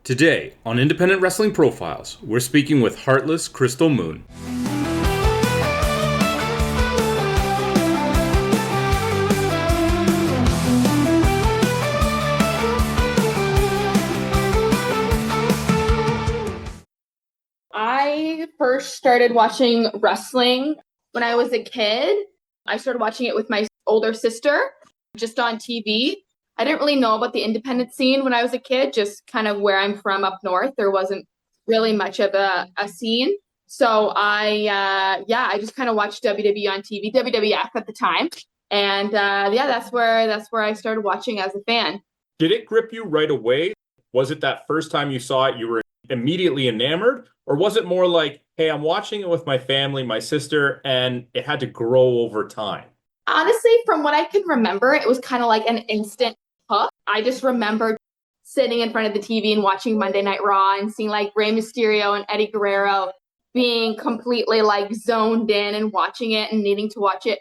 Today, on Independent Wrestling Profiles, we're speaking with Heartless Krystal Moon. I first started watching wrestling when I was a kid. I started watching it with my older sister, just on TV. I didn't really know about the independent scene when I was a kid, just kind of where I'm from up north. There wasn't really much of a scene. So I just kind of watched WWE on TV, WWF at the time. And that's where I started watching as a fan. Did it grip you right away? Was it that first time you saw it, you were immediately enamored? Or was it more like, hey, I'm watching it with my family, my sister, and it had to grow over time? Honestly, from what I can remember, it was kind of like an instant hook. I just remember sitting in front of the TV and watching Monday Night Raw and seeing like Rey Mysterio and Eddie Guerrero being completely like zoned in and watching it and needing to watch it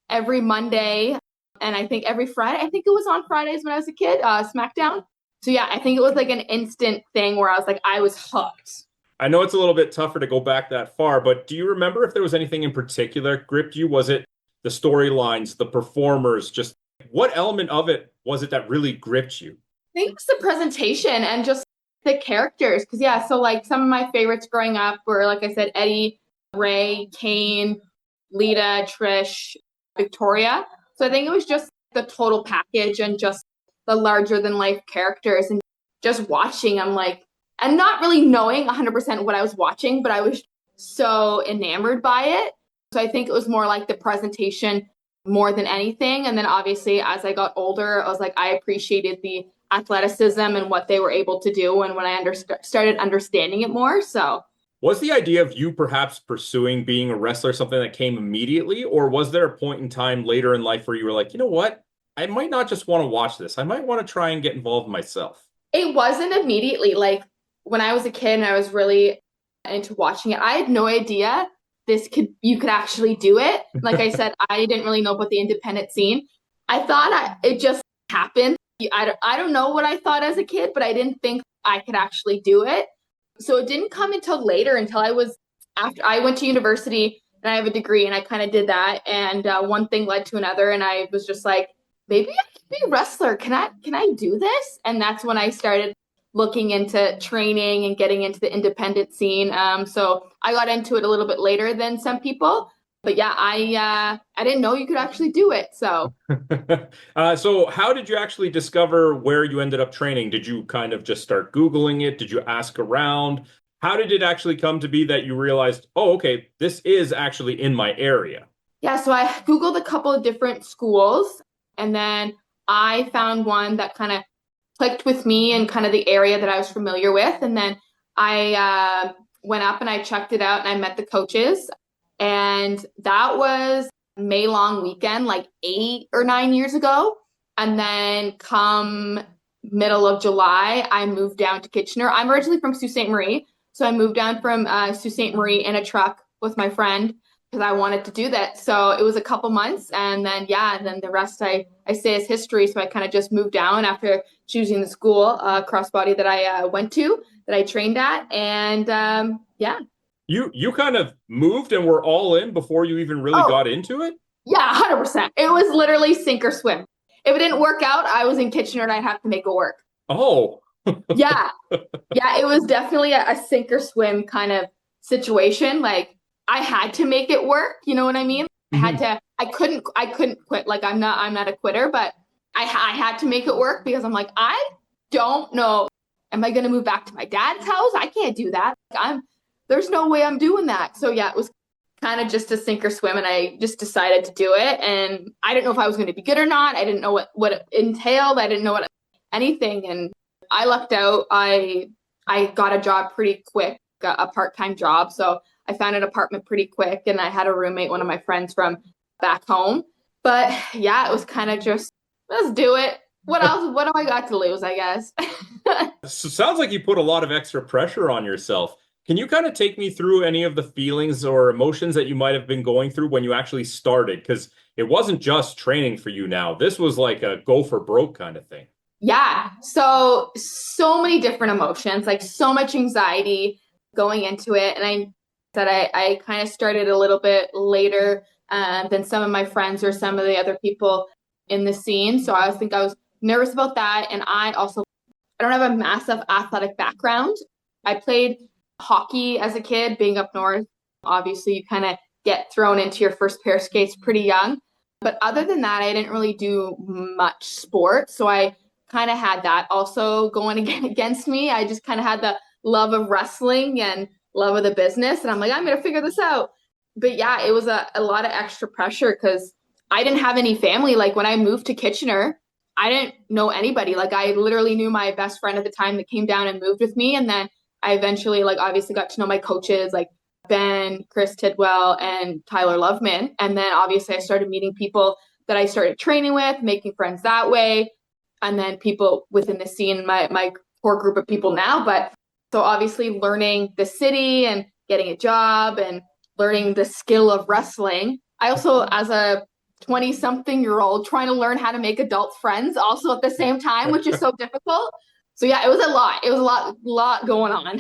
every Monday. And I think every Friday, I think it was on Fridays when I was a kid, SmackDown. So yeah, I think it was like an instant thing where I was like, I was hooked. I know it's a little bit tougher to go back that far, but do you remember if there was anything in particular that gripped you? Was it the storylines, the performers, just what element of it was it that really gripped you? I think it's the presentation and just the characters. Because, yeah, so like some of my favorites growing up were, like I said, Eddie, Ray, Kane, Lita, Trish, Victoria. So I think it was just the total package and just the larger than life characters. And just watching, I'm like, and not really knowing 100% what I was watching, but I was so enamored by it. So I think it was more like the presentation more than anything. And then obviously as I got older, I was like, I appreciated the athleticism and what they were able to do. And when I started understanding it more, so. Was the idea of you perhaps pursuing being a wrestler something that came immediately, or was there a point in time later in life where you were like, you know what? I might not just want to watch this. I might want to try and get involved myself. It wasn't immediately. Like when I was a kid and I was really into watching it, I had no idea you could actually do it. Like I said, I didn't really know about the independent scene. I thought it just happened. I don't know what I thought as a kid, but I didn't think I could actually do it. So it didn't come until later, after I went to university and I have a degree and I kind of did that. And one thing led to another. And I was just like, maybe I can be a wrestler. Can I do this? And that's when I started looking into training and getting into the independent scene. So I got into it a little bit later than some people. But yeah, I didn't know you could actually do it. So so how did you actually discover where you ended up training? Did you kind of just start Googling it? Did you ask around? How did it actually come to be that you realized, oh, okay, this is actually in my area? Yeah, so I Googled a couple of different schools and then I found one that kind of clicked with me and kind of the area that I was familiar with. And then I went up and I checked it out and I met the coaches. And that was May long weekend, like 8 or 9 years ago. And then come middle of July, I moved down to Kitchener. I'm originally from Sault Ste. Marie. So I moved down from Sault Ste. Marie in a truck with my friend because I wanted to do that. So it was a couple months. And then, and then the rest I say is history. So I kind of just moved down after choosing the school, crossbody that I went to, that I trained at. And You kind of moved and were all in before you even really got into it? Yeah, 100%. It was literally sink or swim. If it didn't work out, I was in Kitchener and I'd have to make it work. Oh. Yeah. Yeah, it was definitely a sink or swim kind of situation. Like I had to make it work, you know what I mean? I couldn't quit. Like I'm not a quitter, but I had to make it work because I'm like, I don't know. Am I going to move back to my dad's house? I can't do that. There's no way I'm doing that. So yeah, it was kind of just a sink or swim and I just decided to do it. And I didn't know if I was going to be good or not. I didn't know what it entailed. I didn't know anything. And I lucked out. I got a job pretty quick, a part-time job. So I found an apartment pretty quick and I had a roommate, one of my friends from back home. But yeah, it was kind of just, let's do it. What else? What do I got to lose, I guess? So sounds like you put a lot of extra pressure on yourself. Can you kind of take me through any of the feelings or emotions that you might have been going through when you actually started? Because it wasn't just training for you now. This was like a go for broke kind of thing. Yeah. So many different emotions, like so much anxiety going into it. And I kind of started a little bit later than some of my friends or some of the other people in the scene. So I was nervous about that. And I don't have a massive athletic background. I played hockey as a kid, being up north. Obviously, you kind of get thrown into your first pair of skates pretty young. But other than that, I didn't really do much sport. So I kind of had that also going against me. I just kind of had the love of wrestling and love of the business. And I'm like, I'm going to figure this out. But yeah, it was a lot of extra pressure because I didn't have any family. Like when I moved to Kitchener, I didn't know anybody. Like I literally knew my best friend at the time that came down and moved with me. And then I eventually like obviously got to know my coaches like Ben, Chris Tidwell, and Tyler Loveman. And then obviously I started meeting people that I started training with, making friends that way. And then people within the scene, my core group of people now. But so obviously learning the city and getting a job and learning the skill of wrestling. I also, as a 20-something-year-old, trying to learn how to make adult friends also at the same time, which is so difficult. So yeah, it was a lot. It was a lot going on.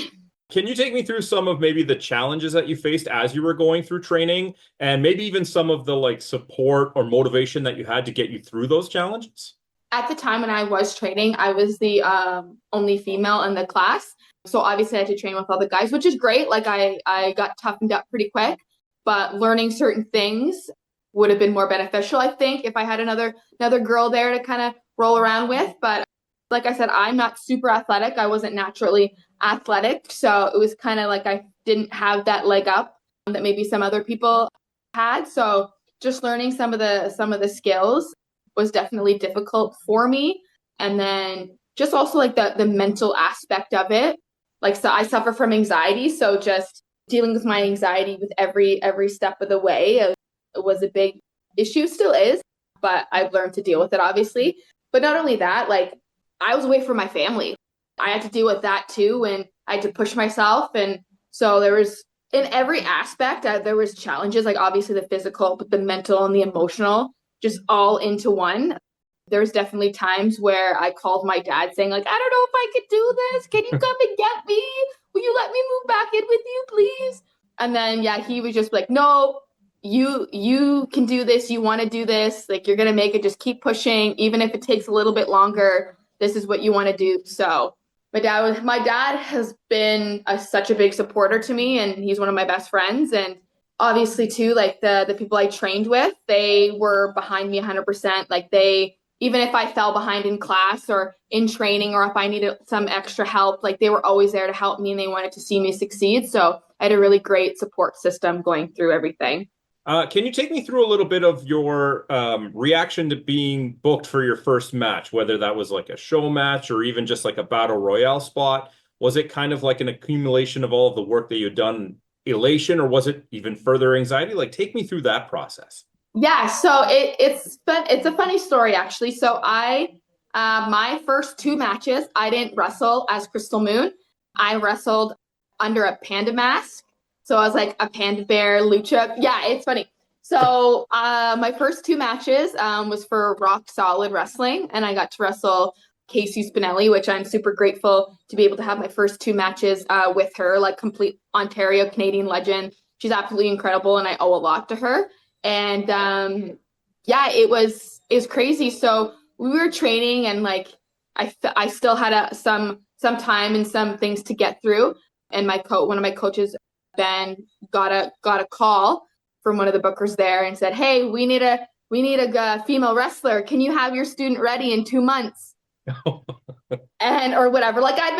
Can you take me through some of maybe the challenges that you faced as you were going through training and maybe even some of the like support or motivation that you had to get you through those challenges? At the time when I was training, I was the only female in the class. So obviously I had to train with all the guys, which is great. Like I got toughened up pretty quick, but learning certain things would have been more beneficial, I think, if I had another girl there to kind of roll around with. But like I said, I'm not super athletic. I wasn't naturally athletic. So it was kind of like I didn't have that leg up that maybe some other people had. So just learning some of the skills was definitely difficult for me. And then just also like the mental aspect of it. Like so I suffer from anxiety. So just dealing with my anxiety with every step of the way was a big issue, still is, but I've learned to deal with it obviously. But not only that, like I was away from my family. I had to deal with that too, and I had to push myself. And so there was in every aspect, there was challenges, like obviously the physical, but the mental and the emotional, just all into one. There was definitely times where I called my dad saying, like, I don't know if I could do this. Can you come and get me? Will you let me move back in with you, please? And then yeah, he was just like, no, you can do this. You want to do this. Like you're gonna make it. Just keep pushing, even if it takes a little bit longer. This is what you want to do. So my dad has been such a big supporter to me, and he's one of my best friends. And obviously too, like the people I trained with, they were behind me 100%. Like they, even if I fell behind in class or in training, or if I needed some extra help, like they were always there to help me and they wanted to see me succeed. So I had a really great support system going through everything. Can you take me through a little bit of your reaction to being booked for your first match, whether that was like a show match or even just like a battle royale spot? Was it kind of like an accumulation of all of the work that you'd done, elation, or was it even further anxiety? Like, take me through that process. Yeah, so it's a funny story actually. So I my first two matches, I didn't wrestle as Krystal Moon. I wrestled under a panda mask. So I was like a panda bear, lucha. Yeah, it's funny. So my first two matches was for Rock Solid Wrestling, and I got to wrestle Casey Spinelli, which I'm super grateful to be able to have my first two matches with her, like complete Ontario Canadian legend. She's absolutely incredible, and I owe a lot to her. And yeah, it was crazy. So we were training, and like I still had some time and some things to get through. And one of my coaches, Ben, got a call from one of the bookers there and said, "Hey, we need a female wrestler. Can you have your student ready in 2 months?" And or whatever. Like I'd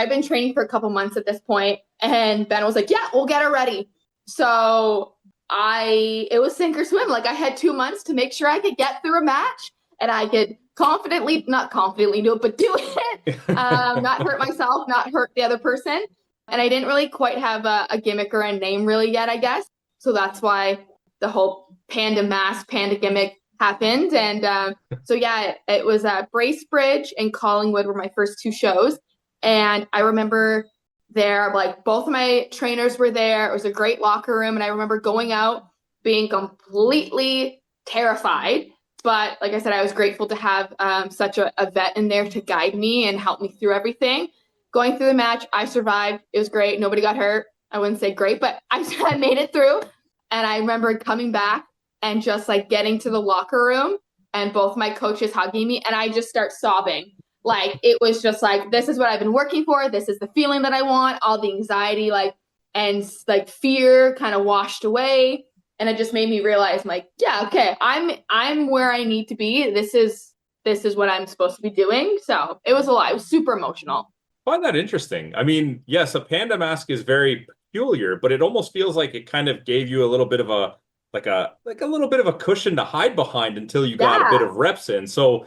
been training for a couple months at this point, and Ben was like, "Yeah, we'll get her ready." So it was sink or swim. Like I had 2 months to make sure I could get through a match, and I could not confidently do it, but do it. Not hurt myself, not hurt the other person. And I didn't really quite have a gimmick or a name really yet, I guess. So that's why the whole panda mask, panda gimmick happened. And so yeah, it was Bracebridge and Collingwood were my first two shows. And I remember there, like both of my trainers were there. It was a great locker room. And I remember going out being completely terrified But like I said, I was grateful to have such a vet in there to guide me and help me through everything. Going through the match, I survived. It was great. Nobody got hurt. I wouldn't say great, but I made it through. And I remember coming back and just like getting to the locker room and both my coaches hugging me, and I just start sobbing. Like it was just like, this is what I've been working for. This is the feeling that I want. All the anxiety, like, and like fear kind of washed away. And it just made me realize, like, yeah, okay, I'm where I need to be. This is what I'm supposed to be doing. So it was a lot. It was super emotional. I find that interesting. I mean, yes, a panda mask is very peculiar, but it almost feels like it kind of gave you a little bit of a like a little bit of a cushion to hide behind until you got a bit Yeah. of reps in. So,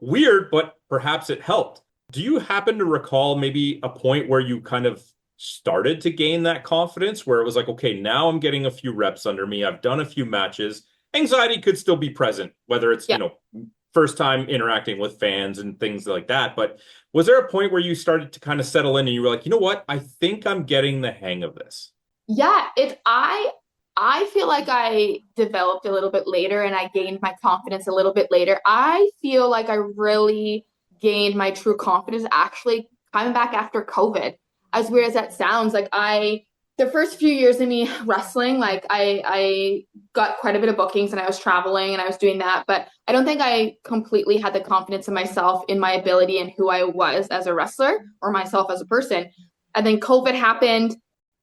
weird, but perhaps it helped. Do you happen to recall maybe a point where you kind of started to gain that confidence where it was like, okay, now I'm getting a few reps under me. I've done a few matches. Anxiety could still be present, whether it's, Yeah. first time interacting with fans and things like that. But was there a point where you started to kind of settle in and you were like, you know what? I think I'm getting the hang of this. Yeah, I feel like I developed a little bit later and I gained my confidence a little bit later. I feel like I really gained my true confidence actually coming back after COVID. As weird as that sounds, like the first few years of me wrestling, like I got quite a bit of bookings and I was traveling and I was doing that, but I don't think I completely had the confidence in myself, in my ability and who I was as a wrestler or myself as a person. And then COVID happened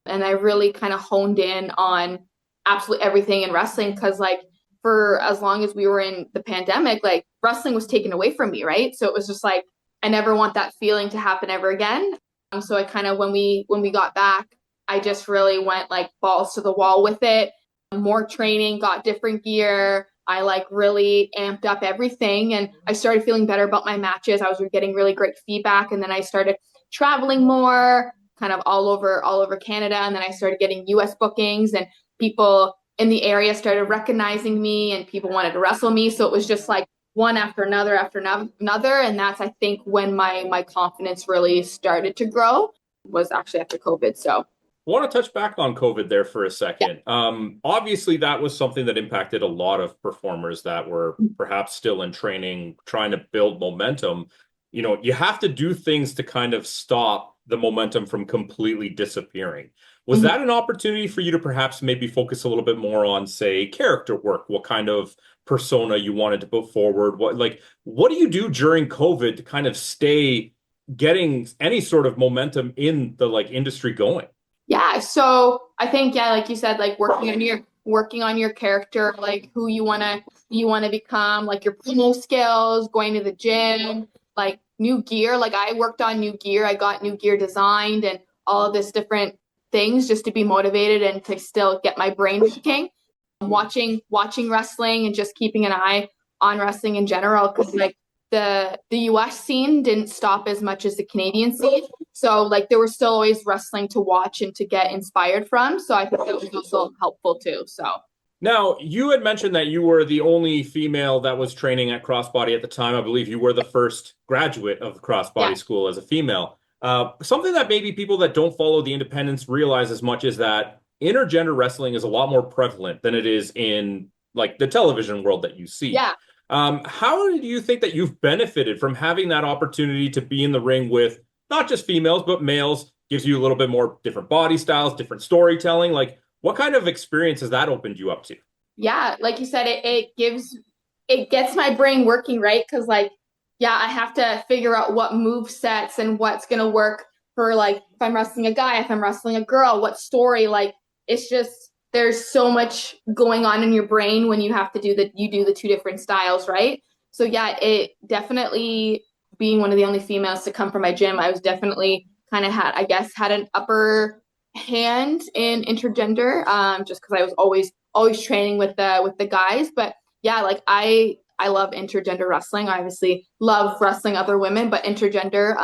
and I really kind of honed in on absolutely everything in wrestling because like for as long as we were in the pandemic, like wrestling was taken away from me, right? So it was just like I never want that feeling to happen ever again. So I kind of when we got back, I just really went like balls to the wall with it. More training, got different gear. I like really amped up everything and I started feeling better about my matches. I was getting really great feedback and then I started traveling more, kind of all over Canada, and then I started getting US bookings and people in the area started recognizing me and people wanted to wrestle me. So it was just like one after another. And that's, I think, when my confidence really started to grow was actually after COVID. So I want to touch back on COVID there for a yeah. second. Obviously, that was something that impacted a lot of performers that were perhaps still in training, trying to build momentum. You have to do things to kind of stop the momentum from completely disappearing. Was Mhm. that an opportunity for you to perhaps maybe focus a little bit more on, say, character work? What kind of persona you wanted to put forward? What do you do during COVID to kind of stay getting any sort of momentum in the industry going? Yeah, so I think yeah, like you said, like working on your character, like who you wanna become, like your promo skills, going to the gym, like new gear. Like I worked on new gear, I got new gear designed and all of this different things just to be motivated and to still get my brain working. Watching wrestling and just keeping an eye on wrestling in general because like the US scene didn't stop as much as the Canadian scene. So like there was still always wrestling to watch and to get inspired from. So I think that was also helpful too. So Now, you had mentioned that you were the only female that was training at Crossbody at the time. I believe you were the first graduate of yeah, Crossbody School as a female. Something that maybe people that don't follow the independents realize as much is that intergender wrestling is a lot more prevalent than it is in the television world that you see. yeah. How do you think that you've benefited from having that opportunity to be in the ring with not just females, but males? Gives you a little bit more different body styles, different storytelling. What kind of experience has that opened you up to? Yeah, like you said, it gets my brain working, right? Because like, yeah, I have to figure out what move sets and what's gonna work for like if I'm wrestling a guy, if I'm wrestling a girl, what story. Like it's just there's so much going on in your brain when you do the two different styles, right? So yeah, it definitely being one of the only females to come from my gym, I was definitely kind of had, I guess, had an upper hand in intergender, just because I was always training with the guys. But yeah, like I love intergender wrestling. I obviously love wrestling other women, but intergender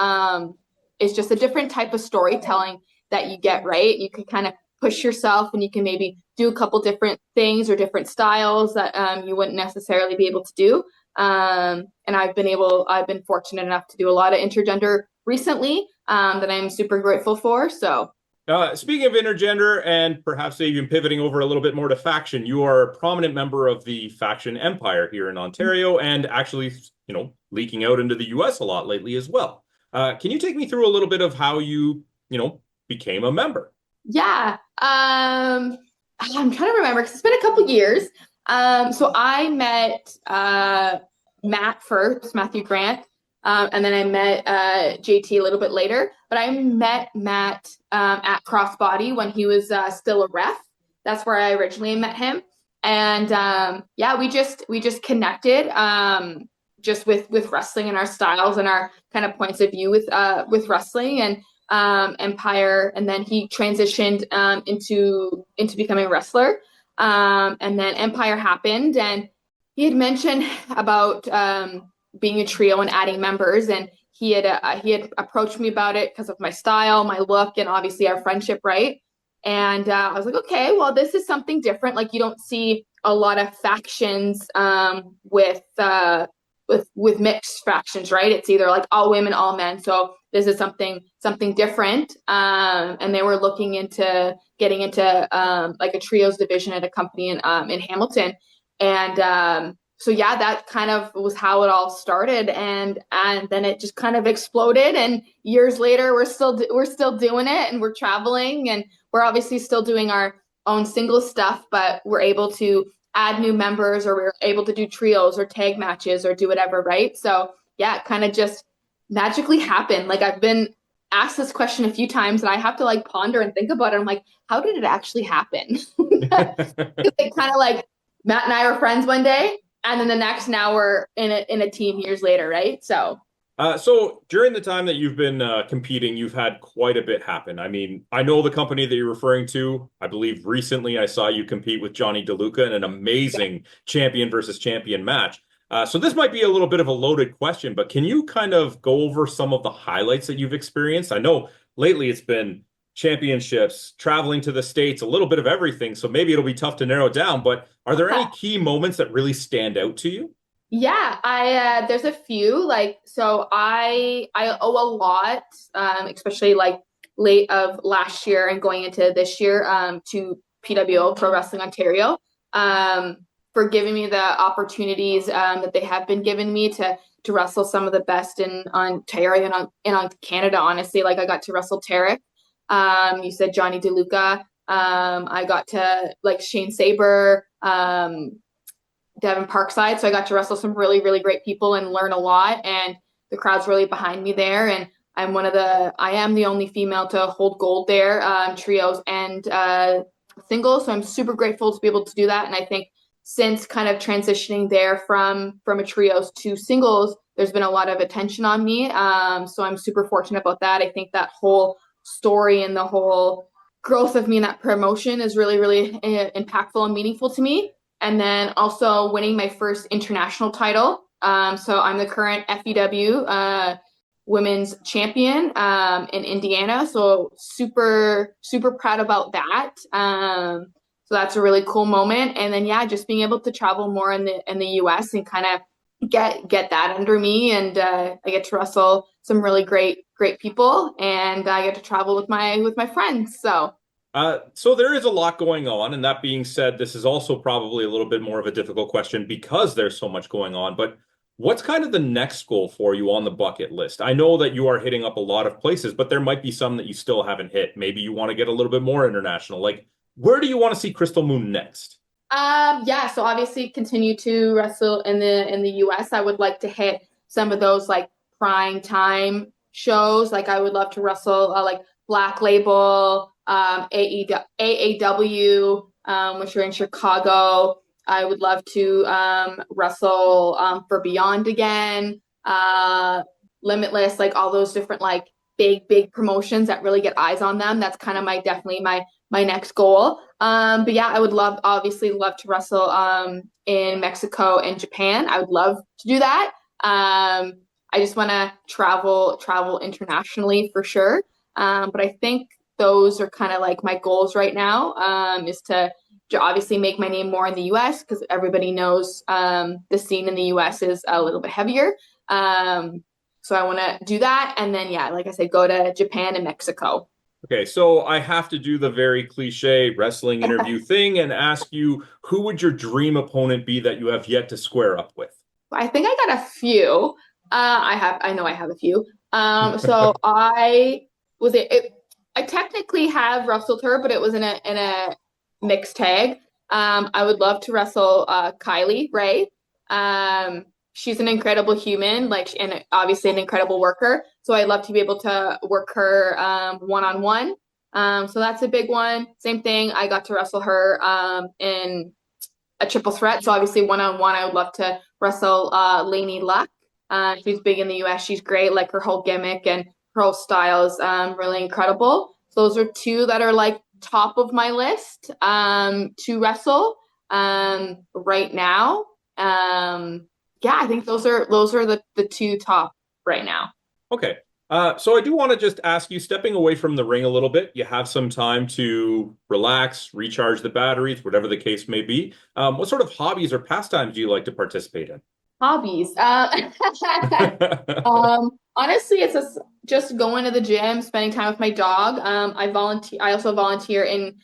is just a different type of storytelling that you get, right? You can kind of push yourself and you can maybe do a couple different things or different styles that you wouldn't necessarily be able to do. And I've been fortunate enough to do a lot of intergender recently that I'm super grateful for. So Speaking of intergender and perhaps even pivoting over a little bit more to faction, you are a prominent member of the faction Empire here in Ontario and actually, leaking out into the US a lot lately as well. Can you take me through a little bit of how you became a member? Yeah. I'm trying to remember because it's been a couple years. So I met Matt first, Matthew Grant, and then I met JT a little bit later. But I met Matt at Crossbody when he was still a ref. That's where I originally met him, and yeah, we just connected just with wrestling and our styles and our kind of points of view with wrestling and Empire, and then he transitioned into becoming a wrestler. And then Empire happened, and he had mentioned about being a trio and adding members, and he had approached me about it because of my style, my look, and obviously our friendship, right? And I was like, okay, well, this is something different. Like you don't see a lot of factions with mixed factions, right? It's either like all women, all men. So this is something different. And they were looking into getting into like a trios division at a company in Hamilton. And so yeah, that kind of was how it all started, and then it just kind of exploded. And years later, we're still doing it, and we're traveling, and we're obviously still doing our own single stuff, but we're able to add new members, or we're able to do trios or tag matches or do whatever, right? So yeah, it kind of just magically happened. Like I've been asked this question a few times, and I have to like ponder and think about it. I'm like, how did it actually happen? It kind of like Matt and I were friends one day, and then the next now we're in a team years later, right? So So during the time that you've been competing, you've had quite a bit happen. I mean, I know the company that you're referring to. I believe recently I saw you compete with Johnny DeLuca in an amazing champion versus champion match. So this might be a little bit of a loaded question, but can you kind of go over some of the highlights that you've experienced? I know lately it's been championships, traveling to the States, a little bit of everything. So maybe it'll be tough to narrow it down, but are there any key moments that really stand out to you? yeah, I there's a few like so I owe a lot, especially like late of last year and going into this year, to PWO Pro Wrestling Ontario, um, for giving me the opportunities that they have been giving me to wrestle some of the best in Ontario and on Canada. Honestly, like I got to wrestle Tarek. You said Johnny DeLuca. I got to like Shane Saber. Devon Parkside. So I got to wrestle some really, really great people and learn a lot. And the crowd's really behind me there. And I am the only female to hold gold there, trios and singles. So I'm super grateful to be able to do that. And I think since kind of transitioning there from a trios to singles, there's been a lot of attention on me. So I'm super fortunate about that. I think that whole story and the whole growth of me in that promotion is really, really impactful and meaningful to me, and then also winning my first international title. So I'm the current FEW women's champion in Indiana. So super, super proud about that. So that's a really cool moment. And then yeah, just being able to travel more in the US and kind of get that under me. And I get to wrestle some really great people, and I get to travel with my friends. So there is a lot going on, and that being said, this is also probably a little bit more of a difficult question because there's so much going on. But what's kind of the next goal for you on the bucket list? I know that you are hitting up a lot of places, but there might be some that you still haven't hit. Maybe you want to get a little bit more international. Like, where do you want to see Krystal Moon next? Yeah, so obviously continue to wrestle in the US. I would like to hit some of those like prime time shows. Like I would love to wrestle like Black Label, AAW, which are in Chicago. I would love to wrestle for Beyond again, Limitless, like all those different like big promotions that really get eyes on them. That's kind of definitely my next goal. But yeah, I would obviously love to wrestle in Mexico and Japan. I would love to do that. I just want to travel internationally for sure. But I think those are kind of like my goals right now, is to obviously make my name more in the US because everybody knows the scene in the US is a little bit heavier. So I want to do that. And then, yeah, like I said, go to Japan and Mexico. Okay, so I have to do the very cliche wrestling interview thing and ask you, who would your dream opponent be that you have yet to square up with? I think I got a few. I know I have a few. So I was I technically have wrestled her, but it was in a mixed tag. I would love to wrestle Kylie Ray. She's an incredible human, like, and obviously an incredible worker. So I'd love to be able to work her one on one. So that's a big one. Same thing. I got to wrestle her in a triple threat. So obviously one on one, I would love to wrestle Lainey Luck. She's big in the US. She's great. Like her whole gimmick and her whole style is really incredible. So those are two that are like top of my list to wrestle right now. Yeah, I think those are the two top right now. Okay. So I do want to just ask you, stepping away from the ring a little bit, you have some time to relax, recharge the batteries, whatever the case may be. What sort of hobbies or pastimes do you like to participate in? Hobbies. Honestly, it's just going to the gym, spending time with my dog. I volunteer. I also volunteer in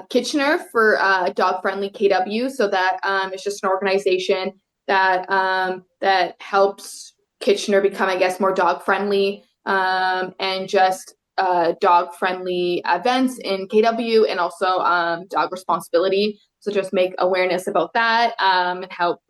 Kitchener for Dog Friendly KW. So that it's just an organization that helps Kitchener become, I guess, more dog friendly and just dog friendly events in KW and also dog responsibility. So just make awareness about that and help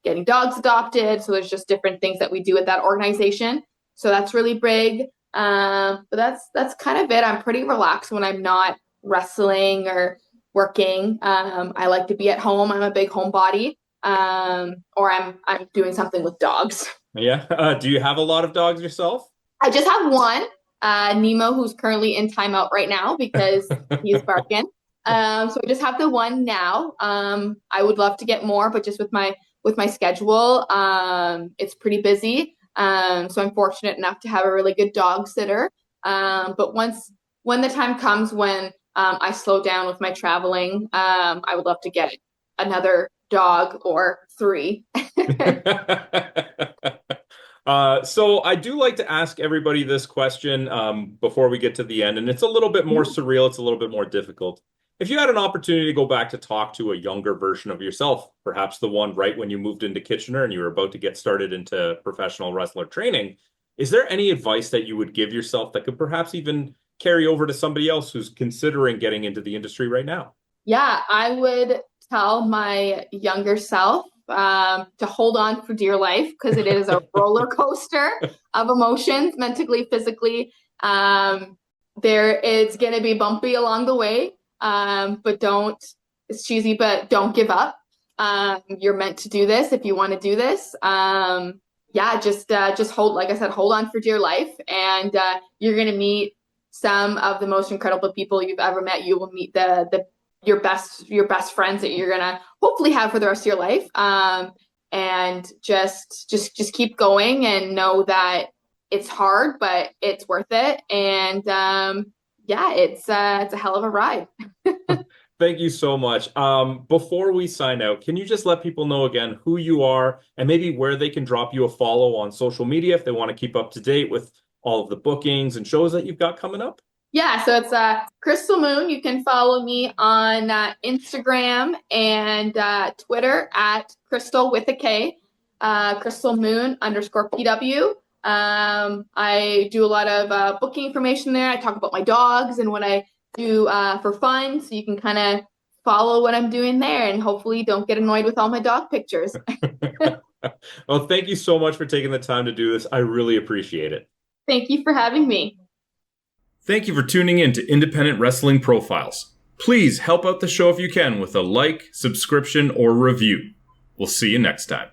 getting dogs adopted. So there's just different things that we do at that organization. So that's really big. But that's kind of it. I'm pretty relaxed when I'm not wrestling or working. I like to be at home. I'm a big homebody. Or I'm doing something with dogs. Yeah. Do you have a lot of dogs yourself? I just have one, Nemo, who's currently in timeout right now because he's barking. So I just have the one now. I would love to get more, but just with my schedule, it's pretty busy. So I'm fortunate enough to have a really good dog sitter. But when the time comes when I slow down with my traveling, I would love to get another dog or three. So I do like to ask everybody this question before we get to the end, and it's a little bit more surreal. It's a little bit more difficult. If you had an opportunity to go back to talk to a younger version of yourself, perhaps the one right when you moved into Kitchener and you were about to get started into professional wrestler training, is there any advice that you would give yourself that could perhaps even carry over to somebody else who's considering getting into the industry right now? Yeah, I would tell my younger self to hold on for dear life because it is a roller coaster of emotions, mentally, physically. There is going to be bumpy along the way, but it's cheesy, but don't give up. You're meant to do this if you want to do this. Yeah, just hold, like I said, hold on for dear life, and you're going to meet some of the most incredible people you've ever met. You will meet your best friends that you're gonna hopefully have for the rest of your life. And just keep going and know that it's hard, but it's worth it. And yeah, it's a hell of a ride. Thank you so much. Before we sign out, can you just let people know again who you are and maybe where they can drop you a follow on social media if they want to keep up to date with all of the bookings and shows that you've got coming up? Yeah, so it's Krystal Moon. You can follow me on Instagram and Twitter at Krystal with a K, Krystal Moon _PW. I do a lot of booking information there. I talk about my dogs and what I do for fun, so you can kind of follow what I'm doing there and hopefully don't get annoyed with all my dog pictures. Well, thank you so much for taking the time to do this. I really appreciate it. Thank you for having me. Thank you for tuning in to Independent Wrestling Profiles. Please help out the show if you can with a like, subscription, or review. We'll see you next time.